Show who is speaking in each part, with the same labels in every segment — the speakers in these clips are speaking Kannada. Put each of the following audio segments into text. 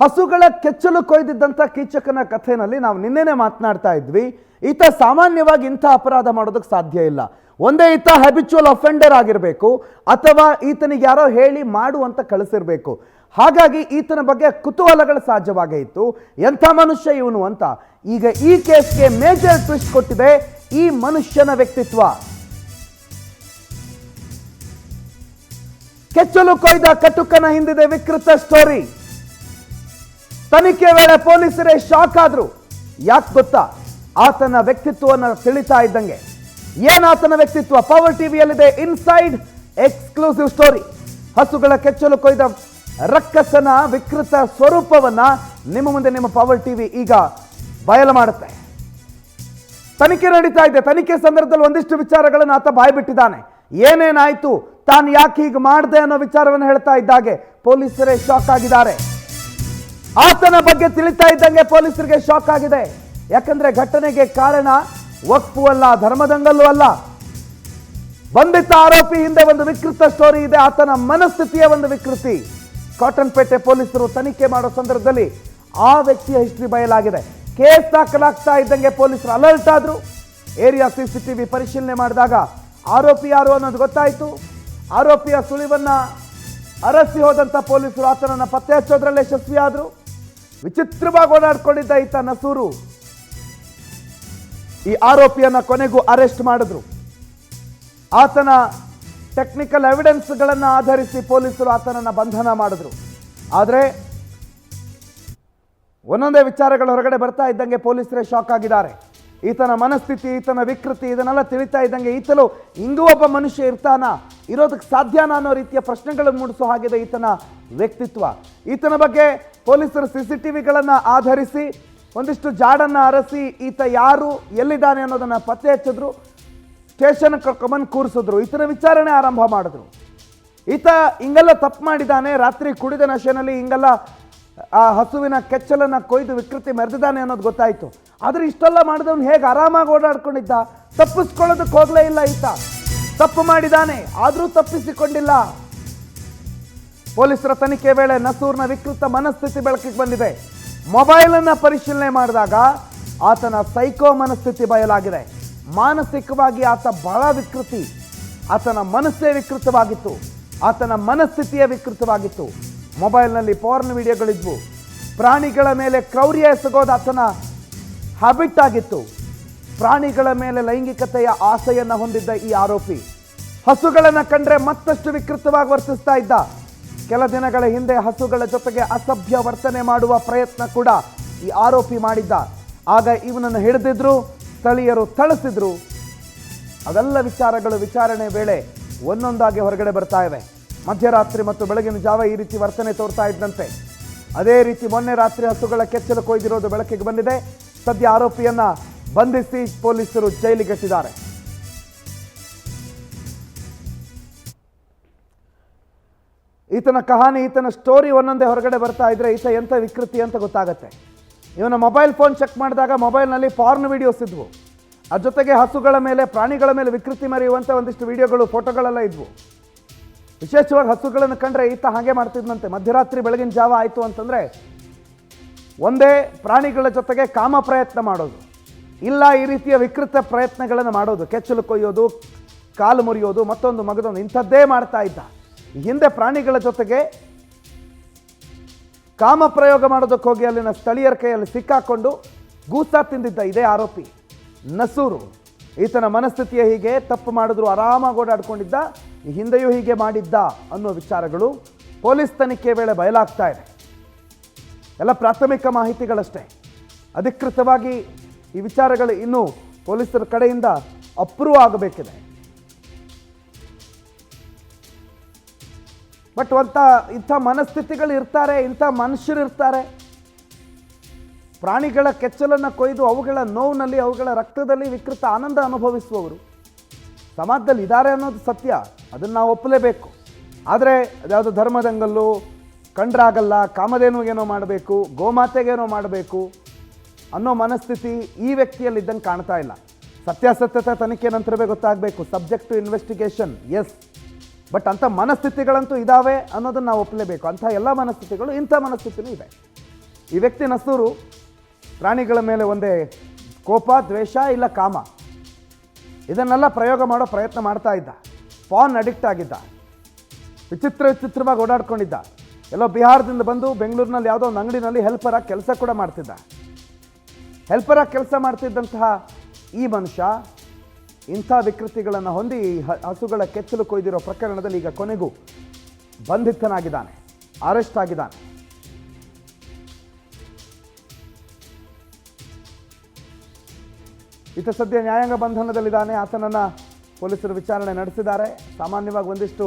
Speaker 1: ಹಸುಗಳ ಕೆಚ್ಚಲು ಕೊಯ್ದಿದ್ದಂಥ ಕೀಚಕನ ಕಥೆನಲ್ಲಿ ನಾವು ನಿನ್ನೆನೆ ಮಾತನಾಡ್ತಾ ಇದ್ವಿ. ಈತ ಸಾಮಾನ್ಯವಾಗಿ ಇಂಥ ಅಪರಾಧ ಮಾಡೋದಕ್ಕೆ ಸಾಧ್ಯ ಇಲ್ಲ. ಒಂದೇ ಈತ ಹ್ಯಾಬಿಚುವಲ್ ಅಫೆಂಡರ್ ಆಗಿರಬೇಕು ಅಥವಾ ಈತನಿಗೆ ಯಾರೋ ಹೇಳಿ ಮಾಡು ಅಂತ ಕಳಿಸಿರ್ಬೇಕು. ಹಾಗಾಗಿ ಈತನ ಬಗ್ಗೆ ಕುತೂಹಲಗಳು ಸಹಜವಾಗೇ ಇತ್ತು. ಎಂಥ ಮನುಷ್ಯ ಇವನು ಅಂತ. ಈಗ ಈ ಕೇಸ್ಗೆ ಮೇಜರ್ ಟ್ವಿಸ್ಟ್ ಕೊಟ್ಟಿದೆ ಈ ಮನುಷ್ಯನ ವ್ಯಕ್ತಿತ್ವ. ಕೆಚ್ಚಲು ಕೊಯ್ದ ಕಟುಕನ ಹಿಂದಿದೆ ವಿಕೃತ ಸ್ಟೋರಿ. ತನಿಖೆ ವೇಳೆ ಪೊಲೀಸರೇ ಶಾಕ್ ಆದ್ರು. ಯಾಕೆ ಗೊತ್ತಾ? ಆತನ ವ್ಯಕ್ತಿತ್ವವನ್ನು ತಿಳಿತಾ ಇದ್ದಂಗೆ. ಏನಾತನ ವ್ಯಕ್ತಿತ್ವ? ಪವರ್ ಟಿವಿಯಲ್ಲಿದೆ ಇನ್ಸೈಡ್ ಎಕ್ಸ್ಕ್ಲೂಸಿವ್ ಸ್ಟೋರಿ. ಹಸುಗಳ ಕೆಚ್ಚಲು ಕೊಯ್ದ ರಕ್ಕಸನ ವಿಕೃತ ಸ್ವರೂಪವನ್ನ ನಿಮ್ಮ ಮುಂದೆ ನಿಮ್ಮ ಪವರ್ ಟಿವಿ ಈಗ ಬಯಲು ಮಾಡುತ್ತೆ. ತನಿಖೆ ನಡೀತಾ ಇದೆ. ತನಿಖೆ ಸಂದರ್ಭದಲ್ಲಿ ಒಂದಿಷ್ಟು ವಿಚಾರಗಳನ್ನು ಆತ ಬಾಯ್ಬಿಟ್ಟಿದ್ದಾನೆ. ಏನೇನಾಯ್ತು, ತಾನು ಯಾಕೆ ಹೀಗೆ ಮಾಡಿದೆ ಅನ್ನೋ ವಿಚಾರವನ್ನು ಹೇಳ್ತಾ ಇದ್ದಾಗೆ ಪೊಲೀಸರೇ ಶಾಕ್ ಆಗಿದ್ದಾರೆ. ಆತನ ಬಗ್ಗೆ ತಿಳಿತಾ ಇದ್ದಂಗೆ ಪೊಲೀಸರಿಗೆ ಶಾಕ್ ಆಗಿದೆ. ಯಾಕಂದ್ರೆ ಘಟನೆಗೆ ಕಾರಣ ವಕ್ಫು ಅಲ್ಲ, ಧರ್ಮದಂಗಲ್ಲೂ ಅಲ್ಲ. ಬಂಧಿತ ಆರೋಪಿ ಹಿಂದೆ ಒಂದು ವಿಕೃತ ಸ್ಟೋರಿ ಇದೆ. ಆತನ ಮನಸ್ಥಿತಿಯ ಒಂದು ವಿಕೃತಿ. ಕಾಟನ್ಪೇಟೆ ಪೊಲೀಸರು ತನಿಖೆ ಮಾಡೋ ಸಂದರ್ಭದಲ್ಲಿ ಆ ವ್ಯಕ್ತಿಯ ಹಿಸ್ಟ್ರಿ ಬಯಲಾಗಿದೆ. ಕೇಸ್ ದಾಖಲಾಗ್ತಾ ಇದ್ದಂಗೆ ಪೊಲೀಸರು ಅಲರ್ಟ್ ಆದ್ರು. ಏರಿಯಾ CCTV ಪರಿಶೀಲನೆ ಮಾಡಿದಾಗ ಆರೋಪಿ ಯಾರು ಅನ್ನೋದು ಗೊತ್ತಾಯಿತು. ಆರೋಪಿಯ ಸುಳಿವನ್ನ ಅರಸಿ ಹೋದಂತ ಪೊಲೀಸರು ಆತನನ್ನ ಪತ್ತೆ ಹಚ್ಚೋದ್ರಲ್ಲೇ ಯಶಸ್ವಿಯಾದ್ರು. ವಿಚಿತ್ರವಾಗಿ ಓಡಾಡ್ಕೊಂಡಿದ್ದ ಈತ ನಸೂರು ಈ ಆರೋಪಿಯನ್ನ ಕೊನೆಗೂ ಅರೆಸ್ಟ್ ಮಾಡಿದ್ರು. ಆತನ ಟೆಕ್ನಿಕಲ್ ಎವಿಡೆನ್ಸ್ಗಳನ್ನು ಆಧರಿಸಿ ಪೊಲೀಸರು ಆತನನ್ನ ಬಂಧನ ಮಾಡಿದ್ರು. ಆದರೆ ಒಂದೊಂದೇ ವಿಚಾರಗಳು ಹೊರಗಡೆ ಬರ್ತಾ ಇದ್ದಂಗೆ ಪೊಲೀಸರೇ ಶಾಕ್ ಆಗಿದ್ದಾರೆ. ಈತನ ಮನಸ್ಥಿತಿ, ಈತನ ವಿಕೃತಿ ಇದನ್ನೆಲ್ಲ ತಿಳಿತಾ ಇದ್ದಂಗೆ ಈತಲು ಹಿಂಗೂ ಒಬ್ಬ ಮನುಷ್ಯ ಇರ್ತಾನ, ಇರೋದಕ್ಕೆ ಸಾಧ್ಯನಾ ಅನ್ನೋ ರೀತಿಯ ಪ್ರಶ್ನೆಗಳನ್ನು ಮೂಡಿಸೋ ಹಾಗಿದೆ ಈತನ ವ್ಯಕ್ತಿತ್ವ. ಈತನ ಬಗ್ಗೆ ಪೊಲೀಸರು CCTVಗಳನ್ನು ಆಧರಿಸಿ ಒಂದಿಷ್ಟು ಜಾಡನ್ನು ಅರಸಿ ಈತ ಯಾರು, ಎಲ್ಲಿದ್ದಾನೆ ಅನ್ನೋದನ್ನು ಪತ್ತೆ ಹಚ್ಚಿದ್ರು. ಸ್ಟೇಷನ್ ಕರ್ಕೊಂಬಂದು ಕೂರಿಸಿದ್ರು. ಈತನ ವಿಚಾರಣೆ ಆರಂಭ ಮಾಡಿದ್ರು. ಈತ ಹಿಂಗೆಲ್ಲ ತಪ್ಪು ಮಾಡಿದ್ದಾನೆ, ರಾತ್ರಿ ಕುಡಿದ ನಶೆನಲ್ಲಿ ಹಿಂಗೆಲ್ಲ ಆ ಹಸುವಿನ ಕೆಚ್ಚಲನ್ನು ಕೊಯ್ದು ವಿಕೃತಿ ಮೆರೆದಿದ್ದಾನೆ ಅನ್ನೋದು ಗೊತ್ತಾಯಿತು. ಆದರೆ ಇಷ್ಟೆಲ್ಲ ಮಾಡಿದವನು ಹೇಗೆ ಆರಾಮಾಗಿ ಓಡಾಡ್ಕೊಂಡಿದ್ದ? ತಪ್ಪಿಸ್ಕೊಳ್ಳೋದಕ್ಕೆ ಹೋಗಲೇ ಇಲ್ಲ ಈತ. ತಪ್ಪು ಮಾಡಿದ್ದಾನೆ, ಆದರೂ ತಪ್ಪಿಸಿಕೊಂಡಿಲ್ಲ. ಪೊಲೀಸರ ತನಿಖೆ ವೇಳೆ ನಸೂರ್ನ ವಿಕೃತ ಮನಸ್ಥಿತಿ ಬೆಳಕಿಗೆ ಬಂದಿದೆ. ಮೊಬೈಲನ್ನು ಪರಿಶೀಲನೆ ಮಾಡಿದಾಗ ಆತನ ಸೈಕೋ ಮನಸ್ಥಿತಿ ಬಯಲಾಗಿದೆ. ಮಾನಸಿಕವಾಗಿ ಆತ ಬಹಳ ವಿಕೃತಿ. ಆತನ ಮನಸ್ಸೇ ವಿಕೃತವಾಗಿತ್ತು. ಆತನ ಮನಸ್ಥಿತಿಯೇ ವಿಕೃತವಾಗಿತ್ತು. ಮೊಬೈಲ್ನಲ್ಲಿ ಪೋರ್ನ್ ವಿಡಿಯೋಗಳಿದ್ವು. ಪ್ರಾಣಿಗಳ ಮೇಲೆ ಕ್ರೌರ್ಯ ಎಸಗೋದು ಆತನ ಹ್ಯಾಬಿಟ್ ಆಗಿತ್ತು. ಪ್ರಾಣಿಗಳ ಮೇಲೆ ಲೈಂಗಿಕತೆಯ ಆಸೆಯನ್ನು ಹೊಂದಿದ್ದ ಈ ಆರೋಪಿ ಹಸುಗಳನ್ನು ಕಂಡ್ರೆ ಮತ್ತಷ್ಟು ವಿಕೃತವಾಗಿ ವರ್ತಿಸ್ತಾ ಇದ್ದ. ಕೆಲ ದಿನಗಳ ಹಿಂದೆ ಹಸುಗಳ ಜೊತೆಗೆ ಅಸಭ್ಯ ವರ್ತನೆ ಮಾಡುವ ಪ್ರಯತ್ನ ಕೂಡ ಈ ಆರೋಪಿ ಮಾಡಿದ್ದ. ಆಗ ಇವನನ್ನು ಹಿಡಿದಿದ್ರು, ಸ್ಥಳೀಯರು ಥಳಿಸಿದ್ರು. ಅದೆಲ್ಲ ವಿಚಾರಗಳು ವಿಚಾರಣೆ ವೇಳೆ ಒಂದೊಂದಾಗಿ ಹೊರಗಡೆ ಬರ್ತಾ ಇವೆ. ಮಧ್ಯರಾತ್ರಿ ಮತ್ತು ಬೆಳಗಿನ ಜಾವ ಈ ರೀತಿ ವರ್ತನೆ ತೋರ್ತಾ ಇದ್ದಂತೆ ಅದೇ ರೀತಿ ಮೊನ್ನೆ ರಾತ್ರಿ ಹಸುಗಳ ಕೆಚ್ಚಲು ಕೊಯ್ದಿರೋದು ಬೆಳಕಿಗೆ ಬಂದಿದೆ. ಸದ್ಯ ಆರೋಪಿಯನ್ನ ಬಂಧಿಸಿ ಪೊಲೀಸರು ಜೈಲಿಗಟ್ಟಿದ್ದಾರೆ. ಈತನ ಕಹಾನಿ, ಈತನ ಸ್ಟೋರಿ ಒಂದೊಂದೇ ಹೊರಗಡೆ ಬರ್ತಾ ಇದ್ರೆ ಈತ ಎಂಥ ವಿಕೃತಿ ಅಂತ ಗೊತ್ತಾಗತ್ತೆ. ಇವನ ಮೊಬೈಲ್ ಫೋನ್ ಚೆಕ್ ಮಾಡಿದಾಗ ಮೊಬೈಲ್ನಲ್ಲಿ ಪಾರ್ನ್ ವಿಡಿಯೋಸ್ ಇದ್ವು. ಅದ್ರ ಜೊತೆಗೆ ಹಸುಗಳ ಮೇಲೆ, ಪ್ರಾಣಿಗಳ ಮೇಲೆ ವಿಕೃತಿ ಮೆರೆಯುವಂಥ ಒಂದಿಷ್ಟು ವಿಡಿಯೋಗಳು, ಫೋಟೋಗಳೆಲ್ಲ ಇದ್ವು. ವಿಶೇಷವಾಗಿ ಹಸುಗಳನ್ನು ಕಂಡ್ರೆ ಈತ ಹಾಗೆ ಮಾಡ್ತಿದ್ದಂತೆ. ಮಧ್ಯರಾತ್ರಿ ಬೆಳಗಿನ ಜಾವ ಆಯಿತು ಅಂತಂದರೆ ಒಂದೇ ಪ್ರಾಣಿಗಳ ಜೊತೆಗೆ ಕಾಮ ಪ್ರಯತ್ನ ಮಾಡೋದು, ಇಲ್ಲ ಈ ರೀತಿಯ ವಿಕೃತ ಪ್ರಯತ್ನಗಳನ್ನು ಮಾಡೋದು, ಕೆಚ್ಚಲು ಕೊಯ್ಯೋದು, ಕಾಲು ಮುರಿಯೋದು, ಮತ್ತೊಂದು ಮಗದೊಂದು, ಇಂಥದ್ದೇ ಮಾಡ್ತಾ ಇದ್ದ. ಹಿಂದೆ ಪ್ರಾಣಿಗಳ ಜೊತೆಗೆ ಕಾಮ ಪ್ರಯೋಗ ಮಾಡೋದಕ್ಕೆ ಹೋಗಿ ಅಲ್ಲಿನ ಸ್ಥಳೀಯರ ಕೈಯಲ್ಲಿ ಸಿಕ್ಕಾಕೊಂಡು ಗೂಸಾ ತಿಂದಿದ್ದ ಇದೇ ಆರೋಪಿ ನಸೂರು. ಈತನ ಮನಸ್ಥಿತಿಯ ಹೀಗೆ, ತಪ್ಪು ಮಾಡಿದ್ರು ಆರಾಮಾಗಿ ಓಡಾಡ್ಕೊಂಡಿದ್ದ, ಹಿಂದೆಯೂ ಹೀಗೆ ಮಾಡಿದ್ದ ಅನ್ನೋ ವಿಚಾರಗಳು ಪೊಲೀಸ್ ತನಿಖೆ ವೇಳೆ ಬಯಲಾಗ್ತಾ ಇದೆ. ಎಲ್ಲ ಪ್ರಾಥಮಿಕ ಮಾಹಿತಿಗಳಷ್ಟೇ. ಅಧಿಕೃತವಾಗಿ ಈ ವಿಚಾರಗಳು ಇನ್ನೂ ಪೊಲೀಸರ ಕಡೆಯಿಂದ ಅಪ್ರೂವ್ ಆಗಬೇಕಿದೆ. ಬಟ್ ಇಂಥ ಮನಸ್ಥಿತಿಗಳು ಇರ್ತಾರೆ, ಇಂಥ ಮನುಷ್ಯರು ಇರ್ತಾರೆ. ಪ್ರಾಣಿಗಳ ಕೆಚ್ಚಲನ್ನು ಕೊಯ್ದು ಅವುಗಳ ನೋವಿನಲ್ಲಿ, ಅವುಗಳ ರಕ್ತದಲ್ಲಿ ವಿಕೃತ ಆನಂದ ಅನುಭವಿಸುವವರು ಸಮಾಜದಲ್ಲಿ ಇದ್ದಾರೆ ಅನ್ನೋದು ಸತ್ಯ. ಅದನ್ನು ನಾವು ಒಪ್ಪಲೇಬೇಕು. ಆದರೆ ಅದ್ಯಾವುದು ಧರ್ಮದಂಗಲ್ಲು ಕಂಡ್ರಾಗಲ್ಲ, ಕಾಮಧೇನುಗೇನೋ ಮಾಡಬೇಕು, ಗೋಮಾತೆಗೇನೋ ಮಾಡಬೇಕು ಅನ್ನೋ ಮನಸ್ಥಿತಿ ಈ ವ್ಯಕ್ತಿಯಲ್ಲಿ ಇದ್ದಂಗೆ ಕಾಣ್ತಾ ಇಲ್ಲ. ಸತ್ಯಾಸತ್ಯತೆ ತನಿಖೆ ನಂತರವೇ ಗೊತ್ತಾಗಬೇಕು. Subject to investigation, yes. But ಅಂಥ ಮನಸ್ಥಿತಿಗಳಂತೂ ಇದ್ದಾವೆ ಅನ್ನೋದನ್ನು ನಾವು ಒಪ್ಪಲೇಬೇಕು. ಅಂಥ ಎಲ್ಲ ಮನಸ್ಥಿತಿಗಳು, ಇಂಥ ಮನಸ್ಥಿತಿನೂ ಇದೆ. ಈ ವ್ಯಕ್ತಿ ನಸೂರು ಪ್ರಾಣಿಗಳ ಮೇಲೆ ಒಂದೇ ಕೋಪ, ದ್ವೇಷ, ಇಲ್ಲ ಕಾಮ, ಇದನ್ನೆಲ್ಲ ಪ್ರಯೋಗ ಮಾಡೋ ಪ್ರಯತ್ನ ಮಾಡ್ತಾ ಇದ್ದ. ಪಾನ್ ಅಡಿಕ್ಟ್ ಆಗಿದ್ದ, ವಿಚಿತ್ರವಾಗಿ ಓಡಾಡ್ಕೊಂಡಿದ್ದ. ಎಲ್ಲೋ ಬಿಹಾರದಿಂದ ಬಂದು ಬೆಂಗಳೂರಿನಲ್ಲಿ ಯಾವುದೋ ಒಂದು ಅಂಗಡಿನಲ್ಲಿ ಹೆಲ್ಪರಾಗಿ ಕೆಲಸ ಕೂಡ ಮಾಡ್ತಿದ್ದ. ಹೆಲ್ಪರಾಗಿ ಕೆಲಸ ಮಾಡ್ತಿದ್ದಂತಹ ಈ ಮನುಷ್ಯ ಇಂಥ ವಿಕೃತಿಗಳನ್ನು ಹೊಂದಿ ಹಸುಗಳ ಕೆಚ್ಚಲು ಕೊಯ್ದಿರೋ ಪ್ರಕರಣದಲ್ಲಿ ಈಗ ಕೊನೆಗೂ ಬಂಧಿತನಾಗಿದ್ದಾನೆ, ಅರೆಸ್ಟ್ ಆಗಿದ್ದಾನೆ. ಈತ ಸದ್ಯ ನ್ಯಾಯಾಂಗ ಬಂಧನದಲ್ಲಿದ್ದಾನೆ. ಆತನನ್ನು ಪೊಲೀಸರು ವಿಚಾರಣೆ ನಡೆಸಿದ್ದಾರೆ. ಸಾಮಾನ್ಯವಾಗಿ ಒಂದಿಷ್ಟು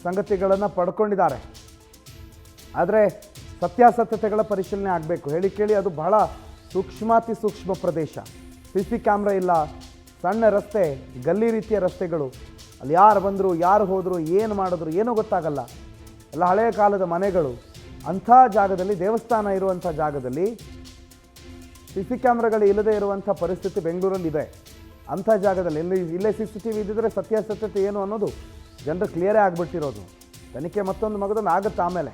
Speaker 1: ಸಂಗತಿಗಳನ್ನು ಪಡ್ಕೊಂಡಿದ್ದಾರೆ. ಆದರೆ ಸತ್ಯಾಸತ್ಯತೆಗಳ ಪರಿಶೀಲನೆ ಆಗಬೇಕು. ಹೇಳಿ ಕೇಳಿ ಅದು ಬಹಳ ಸೂಕ್ಷ್ಮಾತಿ ಸೂಕ್ಷ್ಮ ಪ್ರದೇಶ. CC ಕ್ಯಾಮ್ರಾ ಇಲ್ಲ, ಸಣ್ಣ ರಸ್ತೆ, ಗಲ್ಲಿ ರೀತಿಯ ರಸ್ತೆಗಳು. ಅಲ್ಲಿ ಯಾರು ಬಂದರು, ಯಾರು ಹೋದರು, ಏನು ಮಾಡಿದ್ರು ಏನೂ ಗೊತ್ತಾಗಲ್ಲ. ಎಲ್ಲ ಹಳೆಯ ಕಾಲದ ಮನೆಗಳು. ಅಂಥ ಜಾಗದಲ್ಲಿ, ದೇವಸ್ಥಾನ ಇರುವಂಥ ಜಾಗದಲ್ಲಿ CC ಕ್ಯಾಮ್ರಾಗಳು ಇಲ್ಲದೆ ಇರುವಂಥ ಪರಿಸ್ಥಿತಿ ಬೆಂಗಳೂರಲ್ಲಿ ಇದೆ. ಅಂಥ ಜಾಗದಲ್ಲಿ ಇಲ್ಲೇ CCTV ಇದ್ದಿದ್ರೆ ಸತ್ಯಾಸತ್ಯತೆ ಏನು ಅನ್ನೋದು ಜನರು ಕ್ಲಿಯರೇ ಆಗಿಬಿಟ್ಟಿರೋದು. ತನಿಖೆ ಮತ್ತೊಂದು ಮಗದೊಂದು ಆಗುತ್ತೆ ಆಮೇಲೆ.